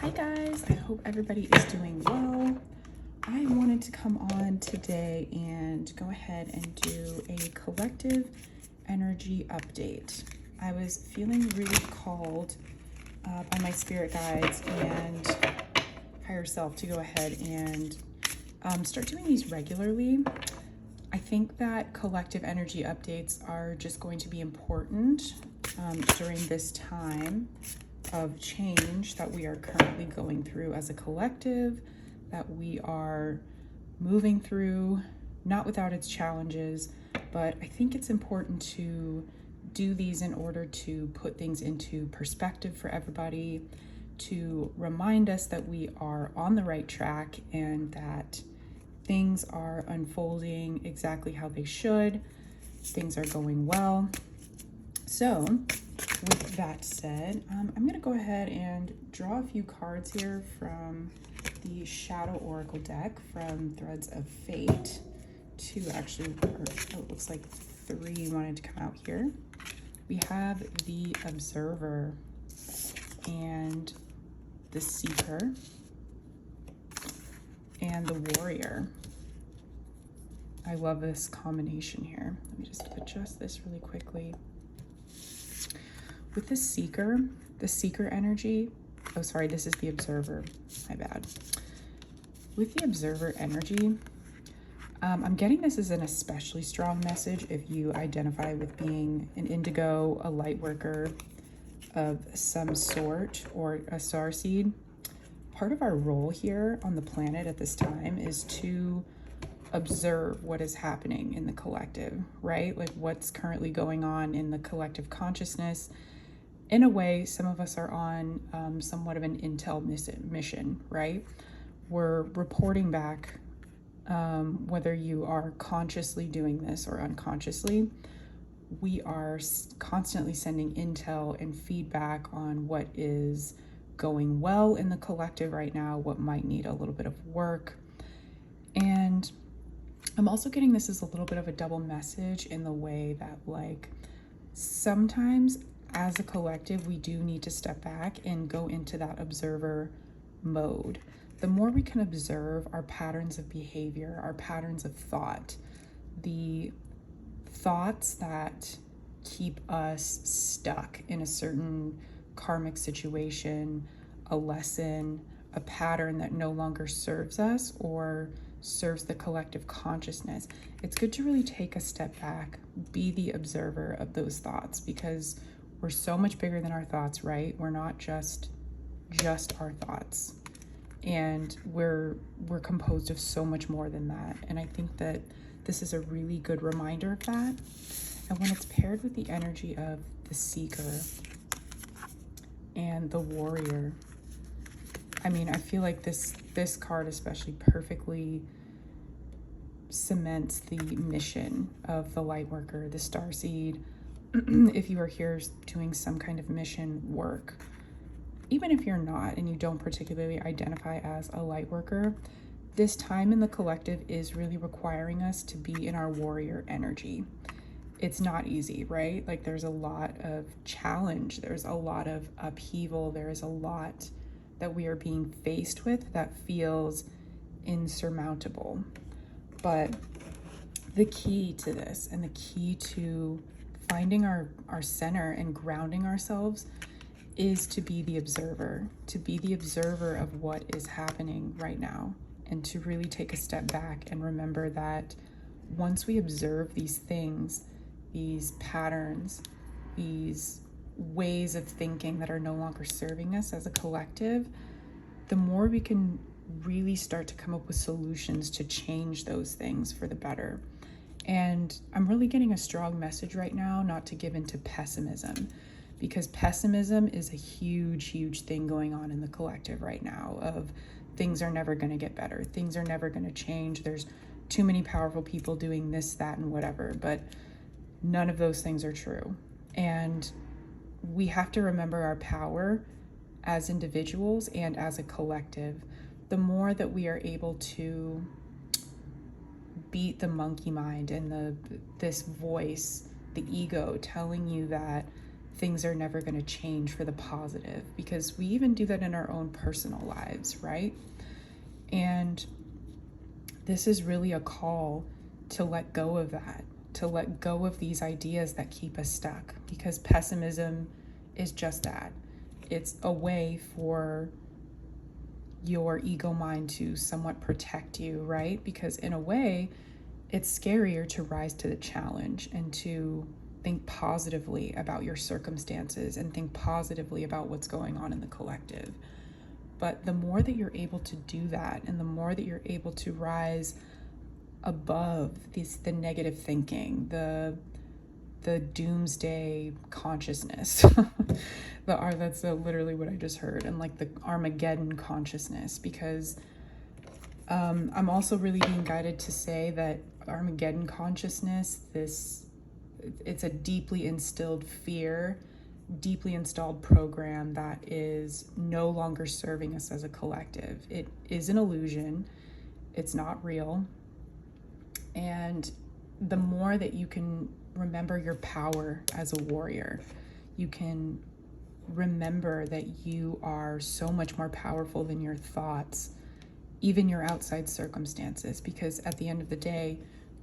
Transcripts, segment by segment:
Hi guys, I hope everybody is doing well. I wanted to come on today and go ahead and do a collective energy update. I was feeling really called by my spirit guides and higher self to go ahead and start doing these regularly. I think that collective energy updates are just going to be important during this time of change that we are currently going through as a collective, that we are moving through, not without its challenges, but I think it's important to do these in order to put things into perspective for everybody, to remind us that we are on the right track and that things are unfolding exactly how they should, things are going well. So, with that said, I'm going to go ahead and draw a few cards here from the Shadow Oracle deck from Threads of Fate. It looks like 3 wanted to come out here. We have the Observer and the Seeker and the Warrior. I love this combination here. Let me just adjust this really quickly. With the Seeker energy, oh, sorry, this is the Observer, my bad. With the Observer energy, I'm getting this as an especially strong message if you identify with being an indigo, a light worker of some sort, or a starseed. Part of our role here on the planet at this time is to observe what is happening in the collective, right? Like what's currently going on in the collective consciousness. In a way, some of us are on somewhat of an intel mission, right? We're reporting back, whether you are consciously doing this or unconsciously. We are constantly sending intel and feedback on what is going well in the collective right now, what might need a little bit of work. And I'm also getting this as a little bit of a double message in the way that, like, sometimes as a collective, we do need to step back and go into that observer mode. The more we can observe our patterns of behavior, our patterns of thought, the thoughts that keep us stuck in a certain karmic situation, a lesson, a pattern that no longer serves us or serves the collective consciousness, it's good to really take a step back, be the observer of those thoughts, because we're so much bigger than our thoughts, right? We're not just our thoughts, and we're composed of so much more than that. And I think that this is a really good reminder of that. And when it's paired with the energy of the Seeker and the Warrior, I mean, I feel like this card especially perfectly cements the mission of the light worker, the starseed. If you are here doing some kind of mission work, even if you're not and you don't particularly identify as a light worker, this time in the collective is really requiring us to be in our warrior energy. It's not easy, right? Like there's a lot of challenge, there's a lot of upheaval, there is a lot that we are being faced with that feels insurmountable. But the key to this and the key to finding our center and grounding ourselves is to be the observer of what is happening right now, and to really take a step back and remember that once we observe these things, these patterns, these ways of thinking that are no longer serving us as a collective, the more we can really start to come up with solutions to change those things for the better. And I'm really getting a strong message right now not to give into pessimism, because pessimism is a huge thing going on in the collective right now of things are never going to get better, things are never going to change, there's too many powerful people doing this, that, and whatever. But none of those things are true. And we have to remember our power as individuals and as a collective. The more that we are able to beat the monkey mind and this voice, the ego telling you that things are never going to change for the positive, because we even do that in our own personal lives, right? And this is really a call to let go of that, to let go of these ideas that keep us stuck, because pessimism is just that. It's a way for your ego mind to somewhat protect you, right? Because in a way, it's scarier to rise to the challenge and to think positively about your circumstances and think positively about what's going on in the collective. But the more that you're able to do that, and the more that you're able to rise above the negative thinking, the doomsday consciousness, that's literally what I just heard, and like the Armageddon consciousness, because I'm also really being guided to say that Armageddon consciousness, it's a deeply instilled fear, deeply installed program that is no longer serving us as a collective. It is an illusion. It's not real. And the more that you can remember your power as a warrior, you can remember that you are so much more powerful than your thoughts, even your outside circumstances, because at the end of the day,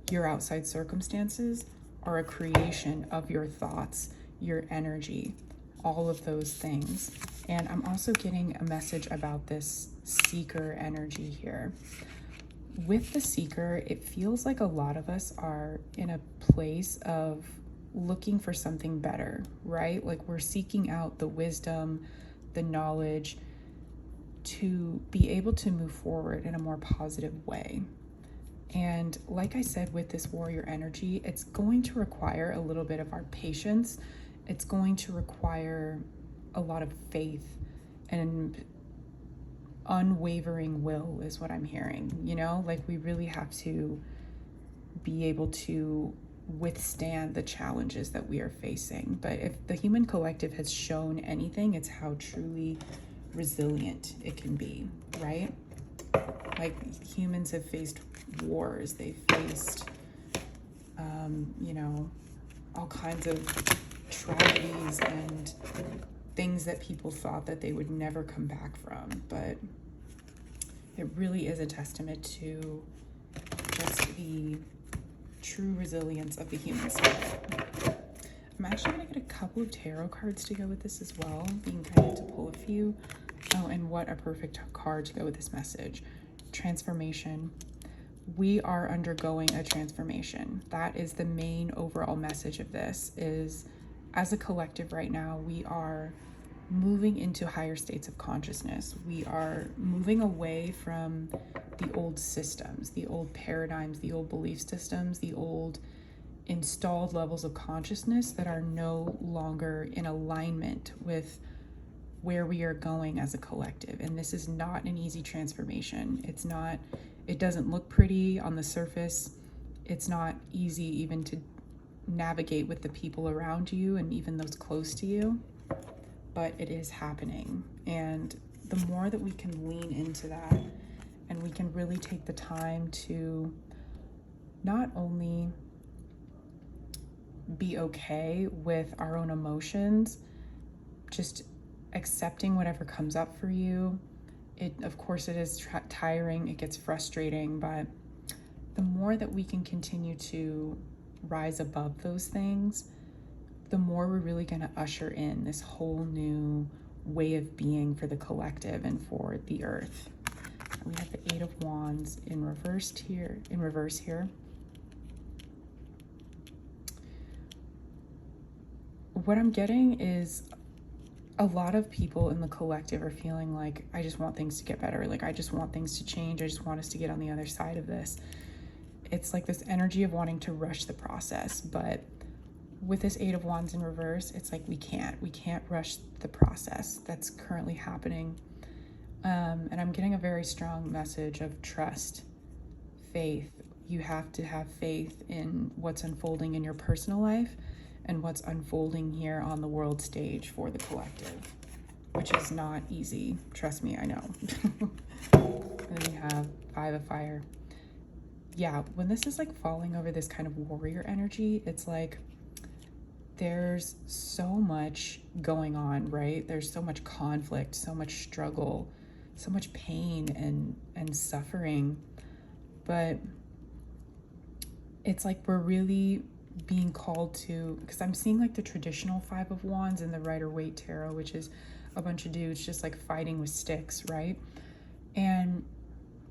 your outside circumstances are a creation of your thoughts, your energy, all of those things. And I'm also getting a message about this seeker energy here. With the seeker, it feels like a lot of us are in a place of looking for something better, right? Like we're seeking out the wisdom, the knowledge to be able to move forward in a more positive way. And like I said, with this warrior energy, it's going to require a little bit of our patience. It's going to require a lot of faith and unwavering will is what I'm hearing, like we really have to be able to withstand the challenges that we are facing. But if the human collective has shown anything, it's how truly resilient it can be, right? Like humans have faced wars, they've faced all kinds of tragedies and things that people thought that they would never come back from. But it really is a testament to just the true resilience of the human spirit. I'm actually going to get a couple of tarot cards to go with this as well, being guided to pull a few. Oh, and what a perfect card to go with this message. Transformation. We are undergoing a transformation. That is the main overall message of this, is as a collective right now, we are moving into higher states of consciousness. We are moving away from the old systems, the old paradigms, the old belief systems, the old installed levels of consciousness that are no longer in alignment with where we are going as a collective. And this is not an easy transformation. It doesn't look pretty on the surface. It's not easy even to navigate with the people around you and even those close to you, but it is happening. And the more that we can lean into that, and we can really take the time to not only be okay with our own emotions, just accepting whatever comes up for you. Of course, it is tiring, it gets frustrating, but the more that we can continue to rise above those things, the more we're really going to usher in this whole new way of being for the collective and for the earth. We have the Eight of Wands in reverse here. What I'm getting is a lot of people in the collective are feeling like, I just want things to get better. Like, I just want things to change. I just want us to get on the other side of this. It's like this energy of wanting to rush the process. But with this Eight of Wands in reverse, it's like we can't rush the process that's currently happening. And I'm getting a very strong message of trust, faith. You have to have faith in what's unfolding in your personal life and what's unfolding here on the world stage for the collective, which is not easy. Trust me, I know. And then you have Five of Fire. Yeah, when this is like falling over this kind of warrior energy, it's like there's so much going on, right? There's so much conflict, so much struggle, so much pain and suffering. But it's like we're really being called to, because I'm seeing like the traditional Five of Wands in the Rider-Waite Tarot, which is a bunch of dudes just like fighting with sticks, right? And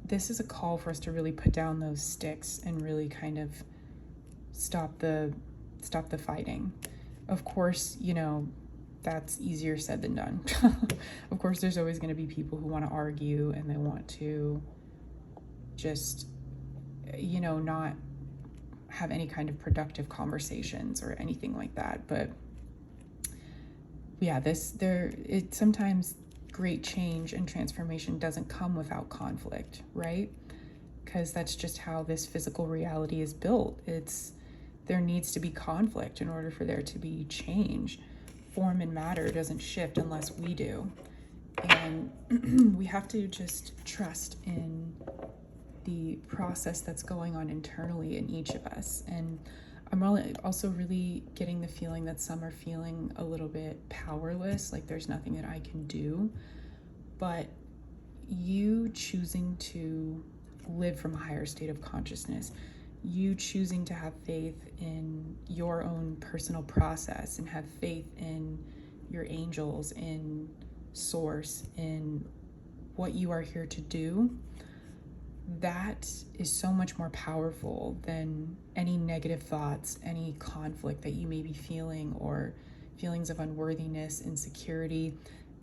this is a call for us to really put down those sticks and really kind of stop the fighting. Of course, you know, that's easier said than done. Of course, there's always going to be people who want to argue and they want to just, you know, not have any kind of productive conversations or anything like that. But yeah, it sometimes great change and transformation doesn't come without conflict, right? Because that's just how this physical reality is built. There needs to be conflict in order for there to be change. Form and matter doesn't shift unless we do. And we have to just trust in the process that's going on internally in each of us. And I'm also really getting the feeling that some are feeling a little bit powerless, like there's nothing that I can do. But you choosing to live from a higher state of consciousness, you choosing to have faith in your own personal process and have faith in your angels, in source, in what you are here to do, that is so much more powerful than any negative thoughts, any conflict that you may be feeling, or feelings of unworthiness, insecurity,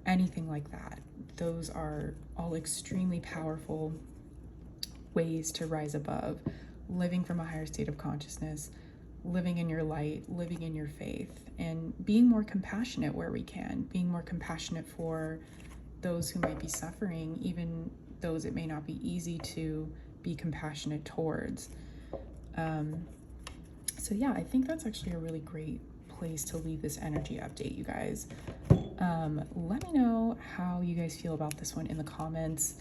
anything like that. Those are all extremely powerful ways to rise above, living from a higher state of consciousness, living in your light, living in your faith, and being more compassionate where we can, being more compassionate for those who might be suffering, even those it may not be easy to be compassionate towards. So yeah, I think that's actually a really great place to leave this energy update, you guys. Let me know how you guys feel about this one in the comments.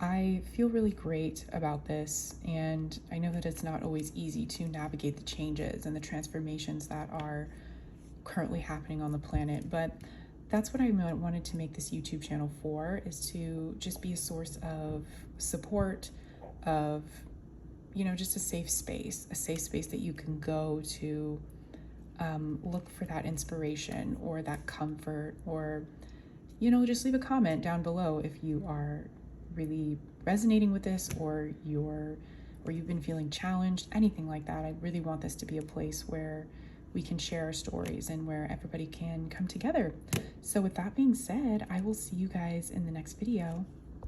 I feel really great about this, and I know that it's not always easy to navigate the changes and the transformations that are currently happening on the planet, but that's what I wanted to make this YouTube channel for, is to just be a source of support, of, you know, just a safe space that you can go to look for that inspiration or that comfort, or, you know, just leave a comment down below if you are really resonating with this, or you've been feeling challenged, anything like that. I really want this to be a place where we can share our stories and where everybody can come together. So with that being said, I will see you guys in the next video.